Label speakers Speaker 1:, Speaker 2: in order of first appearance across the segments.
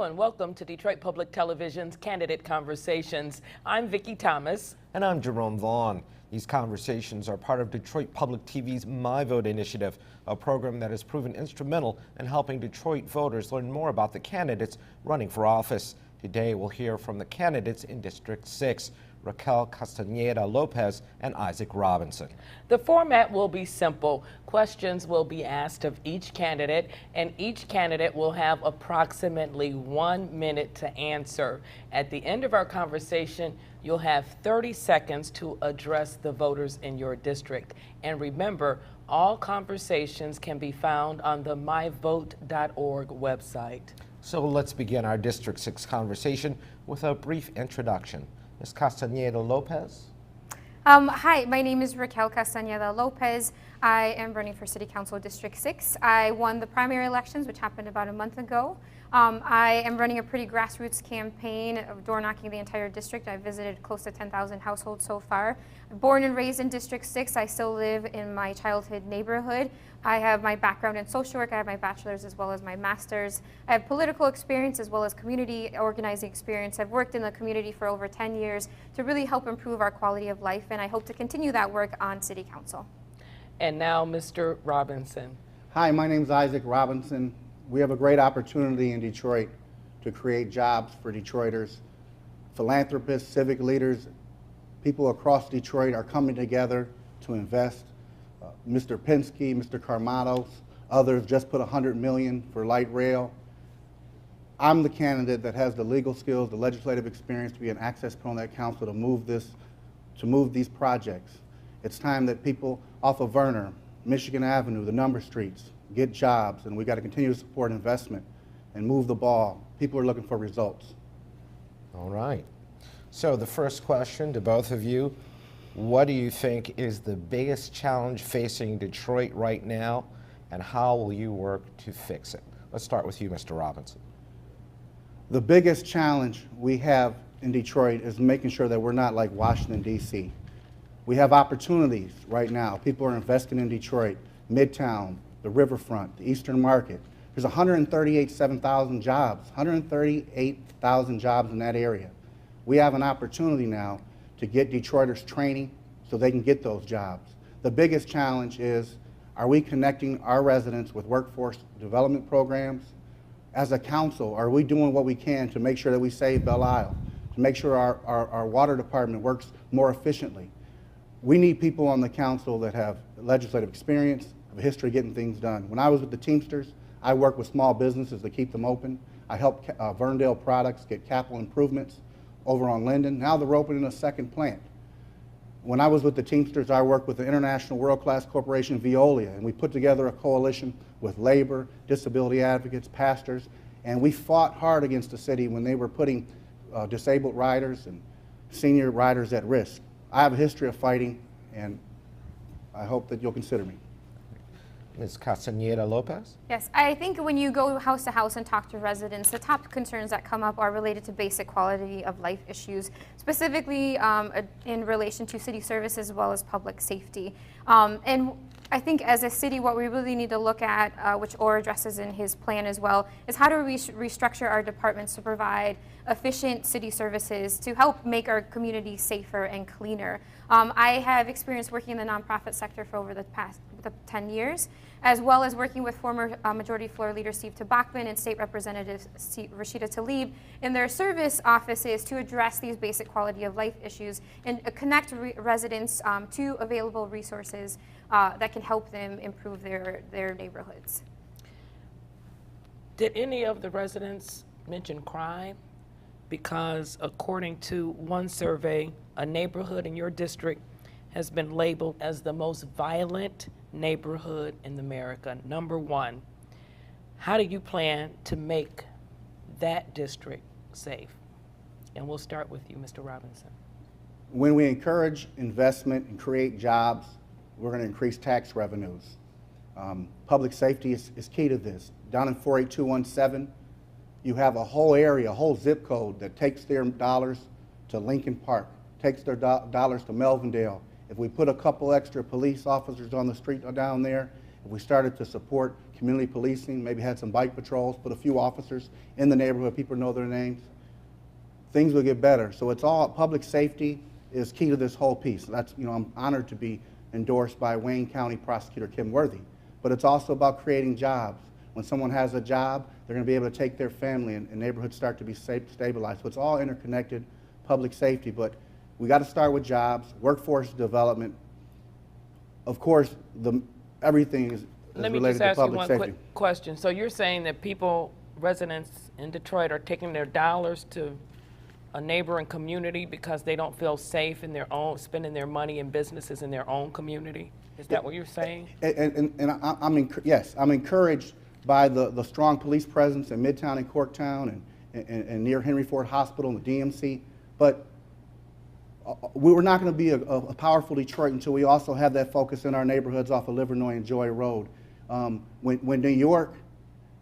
Speaker 1: Hello and welcome to Detroit Public Television's Candidate Conversations. I'm Vicki Thomas.
Speaker 2: And I'm Jerome Vaughn. These conversations are part of Detroit Public TV's My Vote initiative, a program that has proven instrumental in helping Detroit voters learn more about the candidates running for office. Today we'll hear from the candidates in District 6, Raquel Castaneda-Lopez and Isaac Robinson.
Speaker 1: The format will be simple. Questions will be asked of each candidate, and each candidate will have approximately 1 minute to answer. At the end of our conversation, you'll have 30 seconds to address the voters in your district. And remember, all conversations can be found on the myvote.org website.
Speaker 2: So let's begin our District 6 conversation with a brief introduction. Ms. Castaneda-Lopez.
Speaker 3: Hi, my name is Raquel Castaneda-Lopez. I am running for City Council District 6. I won the primary elections, which happened about a month ago. I am running a pretty grassroots campaign of door knocking the entire district. I've visited close to 10,000 households so far. Born and raised in District 6, I still live in my childhood neighborhood. I have my background in social work. I have my bachelor's as well as my master's. I have political experience as well as community organizing experience. I've worked in the community for over 10 years to really help improve our quality of life, and I hope to continue that work on City Council.
Speaker 1: And now, Mr. Robinson.
Speaker 4: Hi, my name is Isaac Robinson. We have a great opportunity in Detroit to create jobs for Detroiters. Philanthropists, civic leaders, people across Detroit are coming together to invest. Mr. Penske, Mr. Carmatos, others just put $100 million for light rail. I'm the candidate that has the legal skills, the legislative experience to be an access pro on that council to move these projects. It's time that people off of Verner, Michigan Avenue, the number streets, get jobs, and we got to continue to support investment and move the ball. People are looking for results.
Speaker 2: All right. So the first question to both of you, what do you think is the biggest challenge facing Detroit right now, and how will you work to fix it? Let's start with you, Mr. Robinson.
Speaker 4: The biggest challenge we have in Detroit is making sure that we're not like Washington, D.C. We have opportunities right now. People are investing in Detroit, Midtown, the riverfront, the Eastern Market. There's 138,000 jobs, 138,000 jobs in that area. We have an opportunity now to get Detroiters training so they can get those jobs. The biggest challenge is, are we connecting our residents with workforce development programs? As a council, are we doing what we can to make sure that we save Belle Isle, to make sure our water department works more efficiently? We need people on the council that have legislative experience, have a history of getting things done. When I was with the Teamsters, I worked with small businesses to keep them open. I helped Verndale Products get capital improvements over on Linden. Now they're opening a second plant. When I was with the Teamsters, I worked with the international world-class corporation Veolia, and we put together a coalition with labor, disability advocates, pastors, and we fought hard against the city when they were putting disabled riders and senior riders at risk. I have a history of fighting, and I hope that you'll consider me.
Speaker 2: Ms. Castaneda-Lopez?
Speaker 3: Yes, I think when you go house to house and talk to residents, the top concerns that come up are related to basic quality of life issues, specifically in relation to city services as well as public safety. And I think as a city, what we really need to look at, which Orr addresses in his plan as well, is how do we restructure our departments to provide efficient city services to help make our community safer and cleaner. I have experience working in the nonprofit sector for over the past 10 years, as well as working with former Majority Floor Leader Steve Tabachman and State Representative Rashida Tlaib in their service offices to address these basic quality of life issues and connect residents to available resources that can help them improve their neighborhoods.
Speaker 1: Did any of the residents mention crime? Because according to one survey, a neighborhood in your district has been labeled as the most violent neighborhood in America, #1. How do you plan to make that district safe? And we'll start with you, Mr. Robinson.
Speaker 4: When we encourage investment and create jobs, we're going to increase tax revenues. Public safety is key to this. Down in 48217, you have a whole area, a whole zip code that takes their dollars to Lincoln Park, takes their dollars to Melvindale. If we put a couple extra police officers on the street down there, if we started to support community policing, maybe had some bike patrols, put a few officers in the neighborhood, people know their names, things will get better. So it's all, public safety is key to this whole piece. That's, you know, I'm honored to be endorsed by Wayne County Prosecutor Kim Worthy. But it's also about creating jobs. When someone has a job, they're going to be able to take their family, and neighborhoods start to be stabilized. So it's all interconnected, public safety. But we got to start with jobs, workforce development. Of course, everything is
Speaker 1: Let me
Speaker 4: related
Speaker 1: just
Speaker 4: to
Speaker 1: ask you
Speaker 4: public
Speaker 1: one
Speaker 4: safety.
Speaker 1: quick question. So you're saying that people, residents in Detroit, are taking their dollars to a neighboring community because they don't feel safe in their own, spending their money in businesses in their own community? Is that what you're saying?
Speaker 4: Yes, I'm encouraged by the strong police presence in Midtown and Corktown and near Henry Ford Hospital and the DMC. But we were not going to be a powerful Detroit until we also have that focus in our neighborhoods off of Livernois and Joy Road. When New York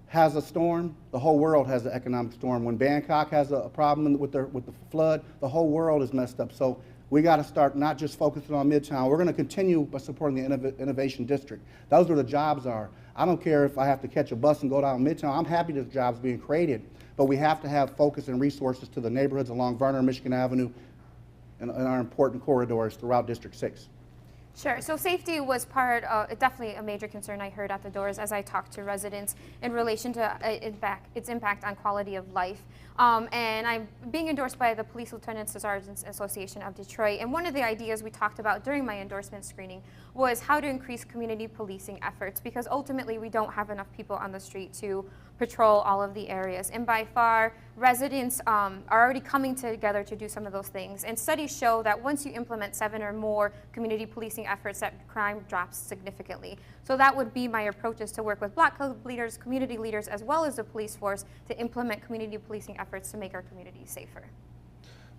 Speaker 4: has a storm, the whole world has an economic storm. When Bangkok has a problem with the flood, the whole world is messed up. So we got to start not just focusing on Midtown. We're going to continue by supporting the Innovation District. Those where the jobs are. I don't care if I have to catch a bus and go down Midtown. I'm happy there's jobs being created. But we have to have focus and resources to the neighborhoods along Vernon, Michigan Avenue, and our important corridors throughout District 6.
Speaker 3: Sure. So safety was definitely a major concern I heard at the doors as I talked to residents in relation to its impact on quality of life. And I'm being endorsed by the Police Lieutenants and Sergeants Association of Detroit. And one of the ideas we talked about during my endorsement screening was how to increase community policing efforts, because ultimately we don't have enough people on the street to patrol all of the areas. And by far, residents are already coming together to do some of those things. And studies show that once you implement 7 or more community policing efforts, that crime drops significantly. So that would be my approach, is to work with Black Club leaders, community leaders, as well as the police force to implement community policing efforts to make our communities safer.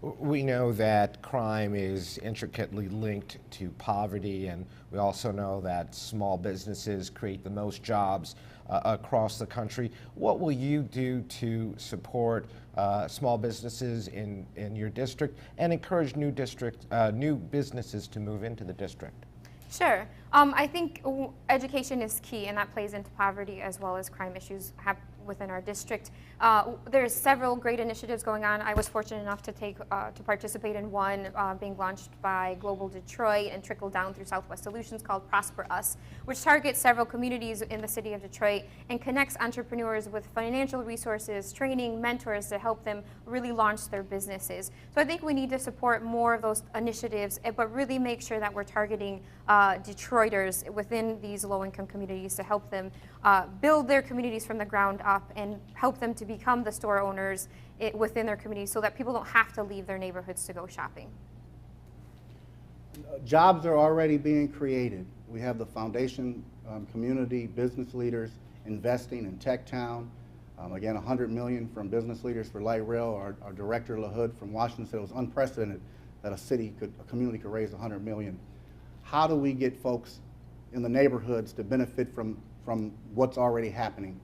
Speaker 2: We know that crime is intricately linked to poverty, and we also know that small businesses create the most jobs across the country. What will you do to support small businesses in your district and encourage new businesses to move into the district?
Speaker 3: Sure. I think education is key, and that plays into poverty as well as crime issues within our district. There's several great initiatives going on. I was fortunate enough to participate in one being launched by Global Detroit and trickled down through Southwest Solutions, called Prosper Us, which targets several communities in the city of Detroit and connects entrepreneurs with financial resources, training, mentors to help them really launch their businesses. So I think we need to support more of those initiatives, but really make sure that we're targeting Detroiters within these low-income communities to help them build their communities from the ground up and help them to become the store owners within their communities, so that people don't have to leave their neighborhoods to go shopping.
Speaker 4: Jobs are already being created. We have the foundation, community, business leaders investing in Tech Town. Again, $100 million from business leaders for light rail. Our director, LaHood from Washington, said it was unprecedented that a community could raise $100 million. How do we get folks in the neighborhoods to benefit from what's already happening?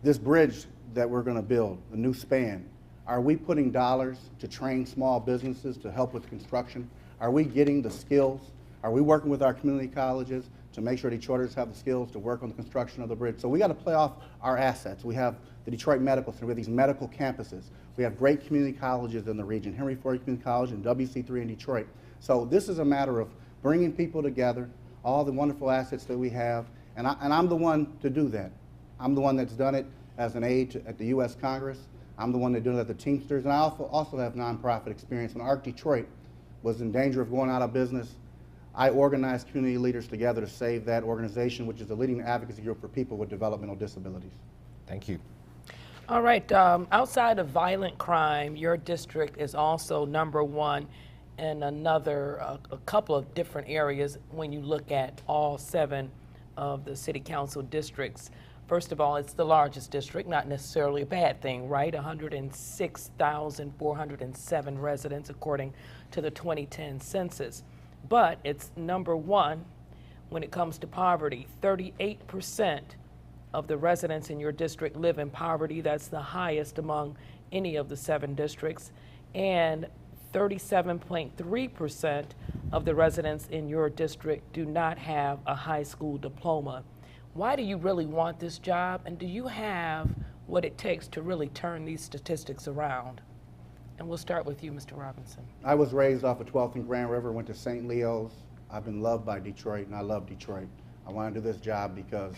Speaker 4: This bridge that we're going to build, the new span, are we putting dollars to train small businesses to help with construction? Are we getting the skills? Are we working with our community colleges to make sure Detroiters have the skills to work on the construction of the bridge? So we got to play off our assets. We have the Detroit Medical Center, we have these medical campuses. We have great community colleges in the region, Henry Ford Community College and WC3 in Detroit. So this is a matter of bringing people together, all the wonderful assets that we have, and I'm the one to do that. I'm the one that's done it as an aide at the U.S. Congress. I'm the one that did it at the Teamsters, and I also have nonprofit experience. When ARC Detroit was in danger of going out of business, I organized community leaders together to save that organization, which is a leading advocacy group for people with developmental disabilities.
Speaker 2: Thank you.
Speaker 1: All right, outside of violent crime, your district is also #1 in a couple of different areas when you look at all 7 of the city council districts. First of all, it's the largest district, not necessarily a bad thing, right? 106,407 residents according to the 2010 census. But it's #1 when it comes to poverty. 38% of the residents in your district live in poverty. That's the highest among any of the 7 districts. And 37.3% of the residents in your district do not have a high school diploma. Why do you really want this job, and do you have what it takes to really turn these statistics around? And we'll start with you, Mr. Robinson.
Speaker 4: I was raised off of 12th and Grand River, went to St. Leo's. I've been loved by Detroit, and I love Detroit. I want to do this job because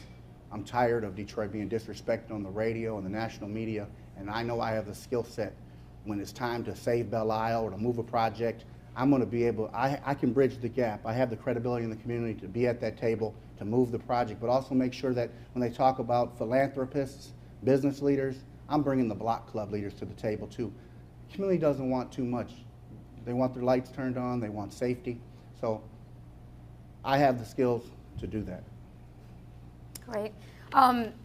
Speaker 4: I'm tired of Detroit being disrespected on the radio and the national media, and I know I have the skill set. When it's time to save Belle Isle or to move a project, I'm going to be able, I can bridge the gap. I have the credibility in the community to be at that table, to move the project, but also make sure that when they talk about philanthropists, business leaders, I'm bringing the block club leaders to the table too. The community doesn't want too much. They want their lights turned on, they want safety. So I have the skills to do that.
Speaker 3: Great.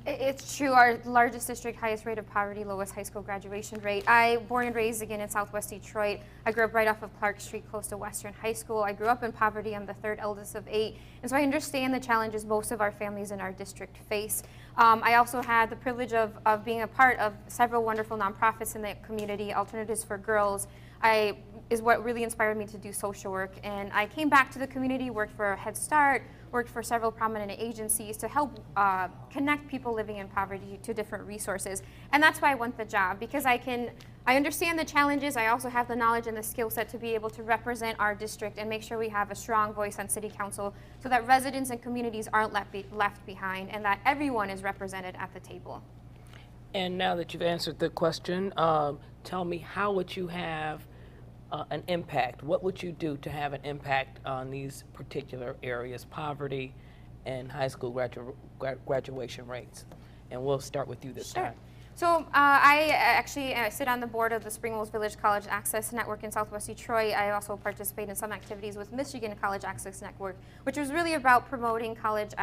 Speaker 3: It's true, our largest district, highest rate of poverty, lowest high school graduation rate. Born and raised again in Southwest Detroit. I grew up right off of Clark Street, close to Western High School. I grew up in poverty. I'm the third eldest of 8. And so I understand the challenges most of our families in our district face. I also had the privilege of being a part of several wonderful nonprofits in the community. Alternatives for Girls is what really inspired me to do social work. And I came back to the community, worked for Head Start, worked for several prominent agencies to help connect people living in poverty to different resources. And that's why I want the job, because I understand the challenges. I also have the knowledge and the skill set to be able to represent our district and make sure we have a strong voice on City Council so that residents and communities aren't left behind and that everyone is represented at the table.
Speaker 1: And now that you've answered the question, tell me, how would you have an impact? What would you do to have an impact on these particular areas, poverty and high school graduation rates? And we'll start with you this time.
Speaker 3: So I actually sit on the board of the Springwells Village College Access Network in Southwest Detroit. I also participate in some activities with Michigan College Access Network, which was really about promoting college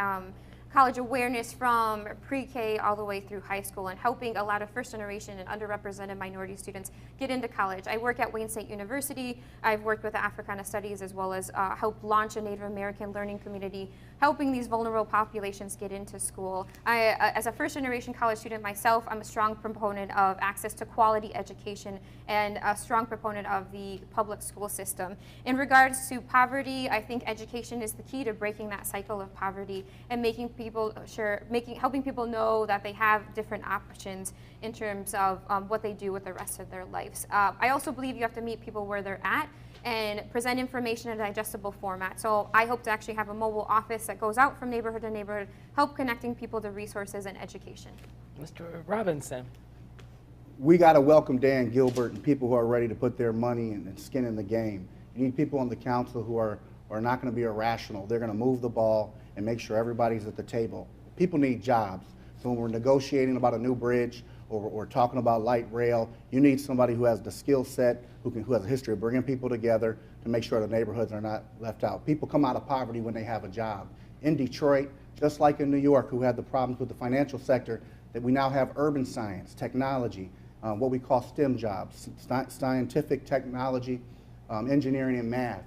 Speaker 3: awareness from pre-K all the way through high school and helping a lot of first generation and underrepresented minority students get into college. I work at Wayne State University. I've worked with Africana Studies as well as helped launch a Native American learning community, helping these vulnerable populations get into school. As a first generation college student myself, I'm a strong proponent of access to quality education and a strong proponent of the public school system. In regards to poverty, I think education is the key to breaking that cycle of poverty and helping people know that they have different options in terms of what they do with the rest of their lives. I also believe you have to meet people where they're at and present information in a digestible format. So I hope to actually have a mobile office that goes out from neighborhood to neighborhood, help connecting people to resources and education. Mr.
Speaker 1: Robinson.
Speaker 4: We got to welcome Dan Gilbert and people who are ready to put their money and skin in the game. You need people on the council who are not going to be irrational. They're going to move the ball and make sure everybody's at the table. People need jobs. So when we're negotiating about a new bridge or talking about light rail, you need somebody who has the skill set, who has a history of bringing people together to make sure the neighborhoods are not left out. People come out of poverty when they have a job. In Detroit, just like in New York, who had the problems with the financial sector, that we now have urban science, technology, what we call STEM jobs, scientific, technology, engineering, and math.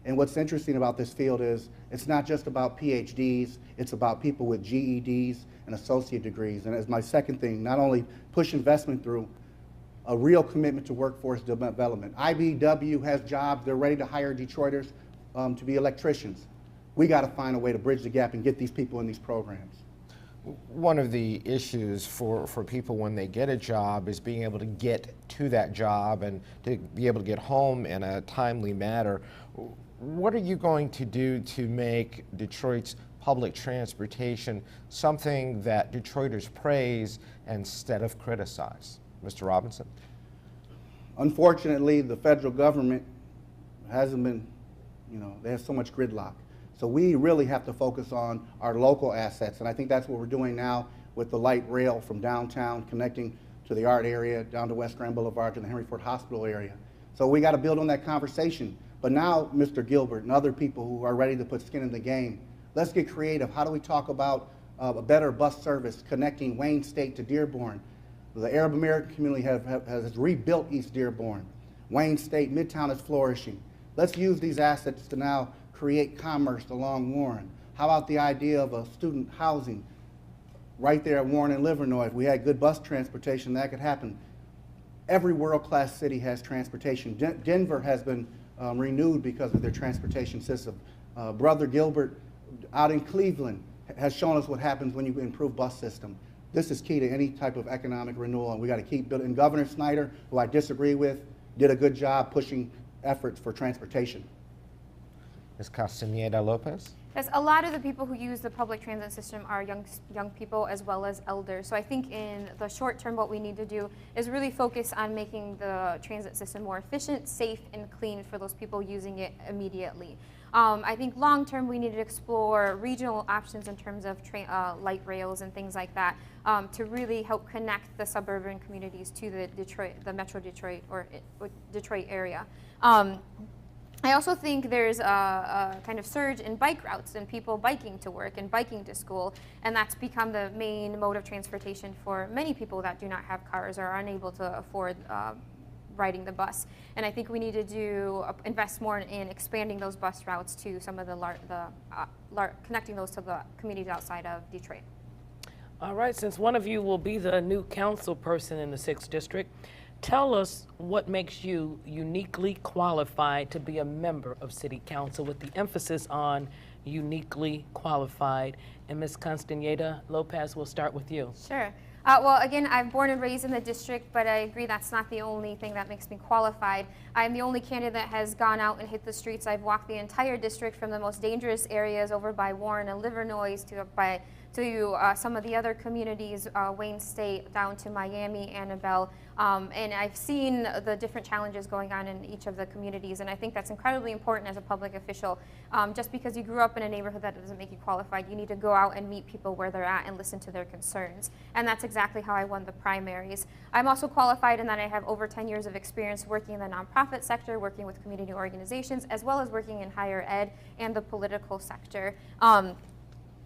Speaker 4: And what's interesting about this field is it's not just about PhDs, it's about people with GEDs and associate degrees. And as my second thing, not only push investment through, a real commitment to workforce development. IBW has jobs, they're ready to hire Detroiters to be electricians. We got to find a way to bridge the gap and get these people in these programs.
Speaker 2: One of the issues for people when they get a job is being able to get to that job and to be able to get home in a timely manner. What are you going to do to make Detroit's public transportation something that Detroiters praise instead of criticize? Mr. Robinson?
Speaker 4: Unfortunately, the federal government hasn't been, they have so much gridlock. So we really have to focus on our local assets, and I think that's what we're doing now with the light rail from downtown connecting to the art area, down to West Grand Boulevard to the Henry Ford Hospital area. So we got to build on that conversation. But now, Mr. Gilbert and other people who are ready to put skin in the game, let's get creative. How do we talk about a better bus service connecting Wayne State to Dearborn? The Arab American community has rebuilt East Dearborn. Wayne State, Midtown is flourishing. Let's use these assets to now create commerce along Warren. How about the idea of a student housing right there at Warren and Livernois? If we had good bus transportation, that could happen. Every world-class city has transportation. Denver has been renewed because of their transportation system. Brother Gilbert out in Cleveland has shown us what happens when you improve bus system. This is key to any type of economic renewal, and we got to keep building. And Governor Snyder, who I disagree with, did a good job pushing efforts for transportation.
Speaker 2: Ms. Castaneda-Lopez?
Speaker 3: Yes, a lot of the people who use the public transit system are young people as well as elders. So I think in the short term, what we need to do is really focus on making the transit system more efficient, safe, and clean for those people using it immediately. I think long term, we need to explore regional options in terms of light rails and things like that to really help connect the suburban communities to the Metro Detroit or Detroit area. I also think there's a kind of surge in bike routes and people biking to work and biking to school, and that's become the main mode of transportation for many people that do not have cars or are unable to afford riding the bus. And I think we need to invest more in expanding those bus routes to some of connecting those to the communities outside of Detroit.
Speaker 1: All right, since one of you will be the new council person in the 6th District, tell us what makes you uniquely qualified to be a member of City Council, with the emphasis on uniquely qualified. And Ms. Castaneda-Lopez, we'll start with you.
Speaker 3: Sure. Well, again, I'm born and raised in the district, but I agree that's not the only thing that makes me qualified. I'm the only candidate that has gone out and hit the streets. I've walked the entire district from the most dangerous areas over by Warren and Livernois to some of the other communities, Wayne State, down to Miami, Annabelle. And I've seen the different challenges going on in each of the communities, and I think that's incredibly important as a public official. Just because you grew up in a neighborhood, that doesn't make you qualified. You need to go out and meet people where they're at and listen to their concerns. And that's exactly how I won the primaries. I'm also qualified in that I have over 10 years of experience working in the nonprofit sector, working with community organizations, as well as working in higher ed and the political sector.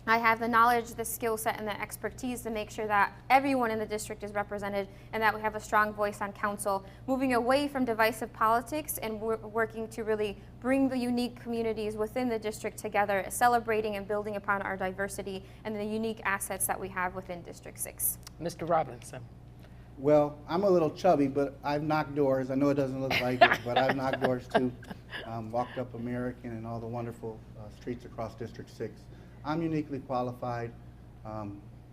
Speaker 3: I have the knowledge, the skill set, and the expertise to make sure that everyone in the district is represented and that we have a strong voice on council, moving away from divisive politics and working to really bring the unique communities within the district together, celebrating and building upon our diversity and the unique assets that we have within District 6.
Speaker 1: Mr. Robinson.
Speaker 4: Well, I'm a little chubby, but I've knocked doors. I know it doesn't look like it, but I've knocked doors too. Walked up American and all the wonderful streets across District 6. I'm uniquely qualified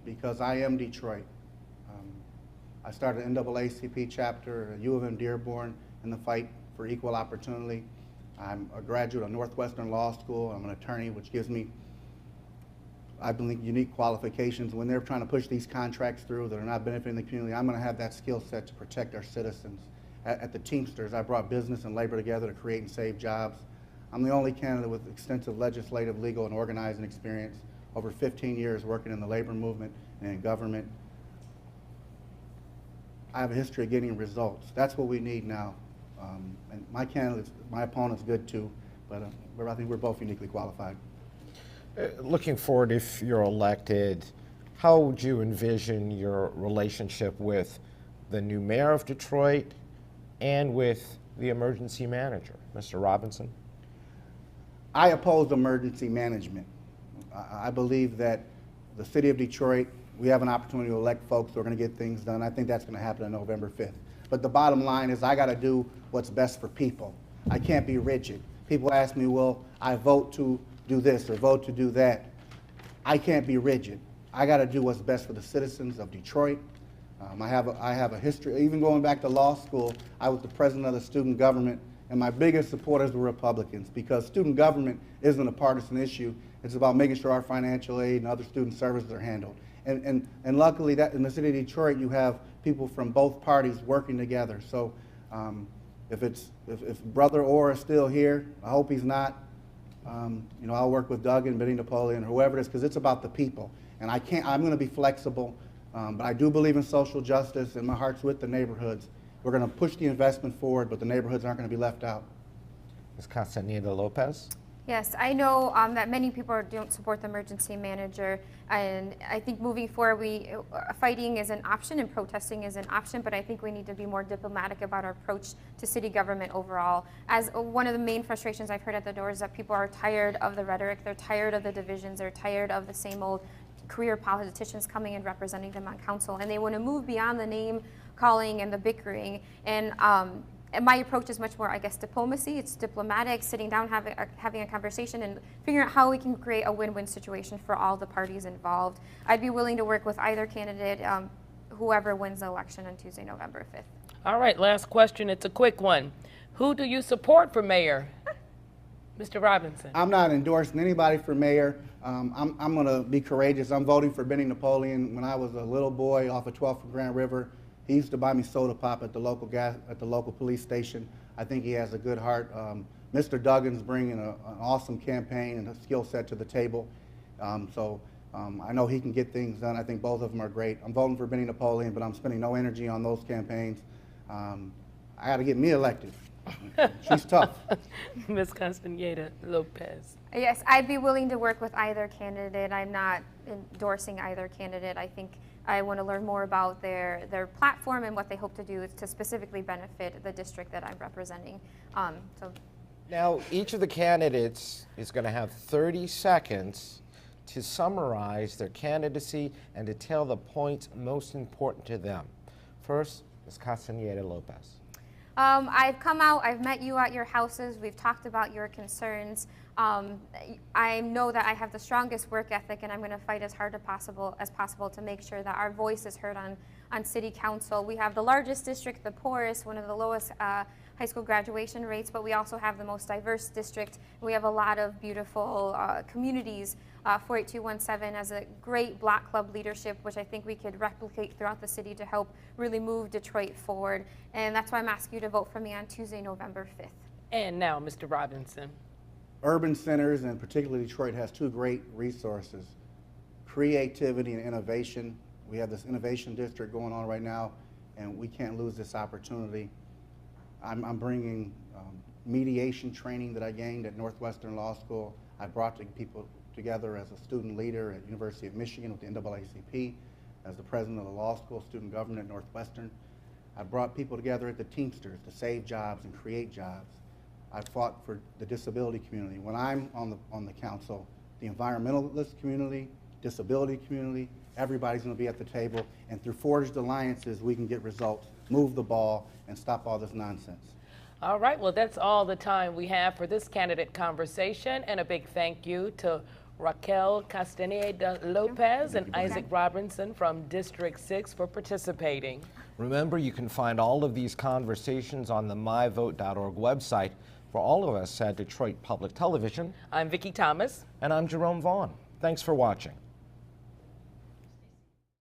Speaker 4: because I am Detroit. I started an NAACP chapter at U of M Dearborn in the fight for equal opportunity. I'm a graduate of Northwestern Law School. I'm an attorney, which gives me, I believe, unique qualifications. When they're trying to push these contracts through that are not benefiting the community, I'm going to have that skill set to protect our citizens. At the Teamsters, I brought business and labor together to create and save jobs. I'm the only candidate with extensive legislative, legal, and organizing experience, over 15 years working in the labor movement and in government. I have a history of getting results. That's what we need now. And my opponent's good too, but I think we're both uniquely qualified.
Speaker 2: Looking forward, if you're elected, how would you envision your relationship with the new mayor of Detroit and with the emergency manager, Mr. Robinson?
Speaker 4: I oppose emergency management. I believe that the city of Detroit, we have an opportunity to elect folks who are going to get things done. I think that's going to happen on November 5th. But the bottom line is I got to do what's best for people. I can't be rigid. People ask me, well, I vote to do this or vote to do that. I can't be rigid. I got to do what's best for the citizens of Detroit. I have a history, even going back to law school, I was the president of the student government, and my biggest supporters were Republicans, because student government isn't a partisan issue. It's about making sure our financial aid and other student services are handled. And luckily, that in the city of Detroit, you have people from both parties working together. So if Brother Orr is still here, I hope he's not. I'll work with Doug and Benny Napoleon, or whoever it is, because it's about the people. And I'm going to be flexible, but I do believe in social justice, and my heart's with the neighborhoods. We're going to push the investment forward, but the neighborhoods aren't going to be left out.
Speaker 2: Ms. Castaneda-Lopez?
Speaker 3: Yes, I know that many people don't support the emergency manager, and I think moving forward, fighting is an option and protesting is an option, but I think we need to be more diplomatic about our approach to city government overall. As one of the main frustrations I've heard at the door is that people are tired of the rhetoric, they're tired of the divisions, they're tired of the same old career politicians coming and representing them on council, and they want to move beyond the name calling and the bickering, and and my approach is much more, I guess, diplomacy. It's diplomatic, sitting down, having a conversation, and figuring out how we can create a win-win situation for all the parties involved. I'd be willing to work with either candidate, whoever wins the election on Tuesday, November 5th.
Speaker 1: All right, last question. It's a quick one. Who do you support for mayor? Mr. Robinson.
Speaker 4: I'm not endorsing anybody for mayor. I'm going to be courageous. I'm voting for Benny Napoleon. When I was a little boy off of 12th from Grand River, he used to buy me soda pop at the local police station. I think he has a good heart. Mr. Duggan's bringing an awesome campaign and a skill set to the table. I know he can get things done. I think both of them are great. I'm voting for Benny Napoleon, but I'm spending no energy on those campaigns. I got to get me elected. She's tough.
Speaker 1: Ms. Castaneda-Lopez.
Speaker 3: Yes, I'd be willing to work with either candidate. I'm not endorsing either candidate. I think I want to learn more about their platform and what they hope to do to specifically benefit the district that I'm representing.
Speaker 2: Now, each of the candidates is going to have 30 seconds to summarize their candidacy and detail the points most important to them. First, Ms. Castaneda-Lopez.
Speaker 3: I've come out, I've met you at your houses, we've talked about your concerns. I know that I have the strongest work ethic, and I'm going to fight as hard as possible to make sure that our voice is heard on City Council. We have the largest district, the poorest, one of the lowest high school graduation rates, but we also have the most diverse district. We have a lot of beautiful communities. 48217 has a great block club leadership, which I think we could replicate throughout the city to help really move Detroit forward. And that's why I'm asking you to vote for me on Tuesday, November 5th.
Speaker 1: And now, Mr. Robinson.
Speaker 4: Urban centers, and particularly Detroit, has two great resources: creativity and innovation. We have this innovation district going on right now, and we can't lose this opportunity. I'm bringing mediation training that I gained at Northwestern Law School. I brought people together as a student leader at University of Michigan with the NAACP, as the president of the law school, student government at Northwestern. I brought people together at the Teamsters to save jobs and create jobs. I fought for the disability community. When I'm on the council, the environmentalist community, disability community, everybody's going to be at the table, and through forged alliances, we can get results, move the ball, and stop all this nonsense.
Speaker 1: All right, well, that's all the time we have for this candidate conversation, and a big thank you to Raquel Castaneda-Lopez and Isaac Robinson from District 6 for participating.
Speaker 2: Remember, you can find all of these conversations on the myvote.org website. For all of us at Detroit Public Television,
Speaker 1: I'm Vicki Thomas.
Speaker 2: And I'm Jerome Vaughn. Thanks for watching.